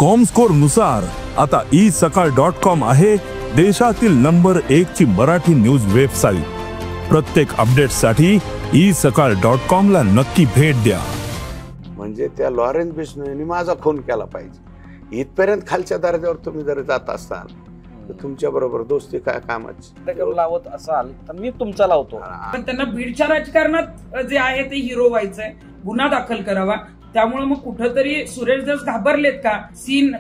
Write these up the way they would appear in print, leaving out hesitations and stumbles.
Comscore नुसार आता isakal.com आहे देशातील नंबर 1 ची मराठी न्यूज वेबसाईट। प्रत्येक अपडेटसाठी isakal.com ला नक्की भेट द्या। म्हणजे त्या लॉरेन्स बिश्नोईने माझा खून केला पाहिजे इथपर्यंत खालच्या दर्जावर तुम्ही जर जात असाल तर तुमच्या बरोबर दोस्ती काय कामाची लावत असाल तर मी तुमचा लावतो। पण त्यांना बीडच्या राजकारणात जे आहे ते हिरो व्हायचंय, गुन्हा दाखल करावा। त्यामुळे मग कुठेतरी सुरेश धस घाबरलेत का सीन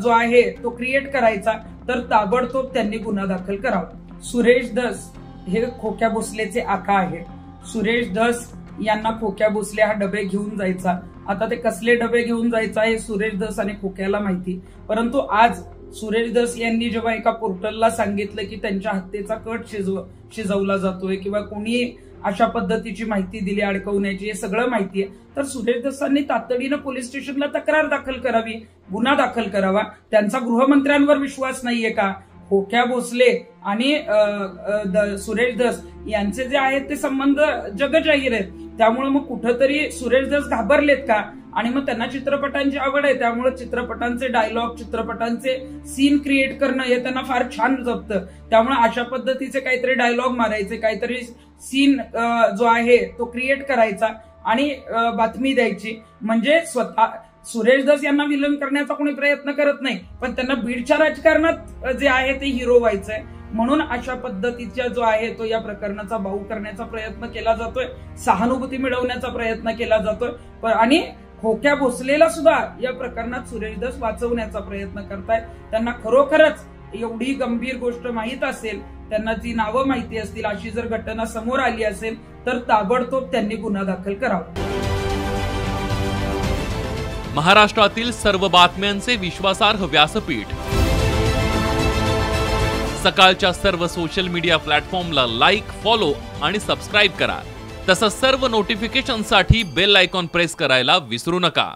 जो आहे तो क्रिएट करायचा, तर ताबडतोब त्यांनी गुन्हा दाखल करावा। सुरेश धस हे खोक्या भोसलेचे आका आहे। सुरेश धस यांना खोक्या भोसले हा डबे घेऊन जायचा। आता ते कसले डबे घेऊन जायचा हे सुरेश धस आणि खोक्याला माहिती, परंतु आज सुरेश धस यांनी जेव्हा एका पोर्टलला सांगितलं की त्यांच्या हत्येचा कट शिजवला जातोय किंवा कोणी अशा पद्धतीची माहिती दिली अडकवण्याची, हे सगळं माहिती आहे, तर सुरेश धसांनी तातडीनं पोलीस स्टेशनला तक्रार दाखल करावी, गुन्हा दाखल करावा। त्यांचा गृहमंत्र्यांवर विश्वास नाहीये का? खोक्या भोसले आणि सुरेश धस यांचे जे आहेत ते संबंध जगजाहीर आहेत। त्यामुळे मग कुठेतरी सुरेश धस घाबरलेत का? आणि मग त्यांना चित्रपटांची आवड आहे, त्यामुळे चित्रपटांचे डायलॉग, चित्रपटांचे सीन क्रिएट करणं हे त्यांना फार छान जमतं। त्यामुळे अशा पद्धतीचे काहीतरी डायलॉग मारायचे, काहीतरी सीन जो आहे तो क्रिएट करायचा आणि बातमी द्यायची। म्हणजे स्वतः सुरेश धस यांना विलन करण्याचा कोणी प्रयत्न करत नाही, पण त्यांना बीडच्या राजकारणात जे आहे ते हिरो व्हायचंय, म्हणून अशा पद्धतीचा जो आहे तो या प्रकरणाचा बाऊ करण्याचा प्रयत्न केला जातोय, सहानुभूती मिळवण्याचा प्रयत्न केला जातोय आणि खोक्या भोसलेला सुद्धा या प्रकरणात सुरेश धस वाचवण्याचा प्रयत्न करतायत। त्यांना खरोखरच एवढी गंभीर गोष्ट माहीत असेल, त्यांना ती नावं माहिती असतील, अशी जर घटना समोर आली असेल तर ताबडतोब त्यांनी गुन्हा दाखल करावा। महाराष्ट्रातील सर्व बातम्यांचे विश्वासार्ह व्यासपीठ सकाळच्या सर्व सोशल मीडिया प्लॅटफॉर्मला लाईक, फॉलो आणि सबस्क्राईब करा। तसंच सर्व नोटिफिकेशनसाठी बेल आयकॉन प्रेस करायला विसरू नका।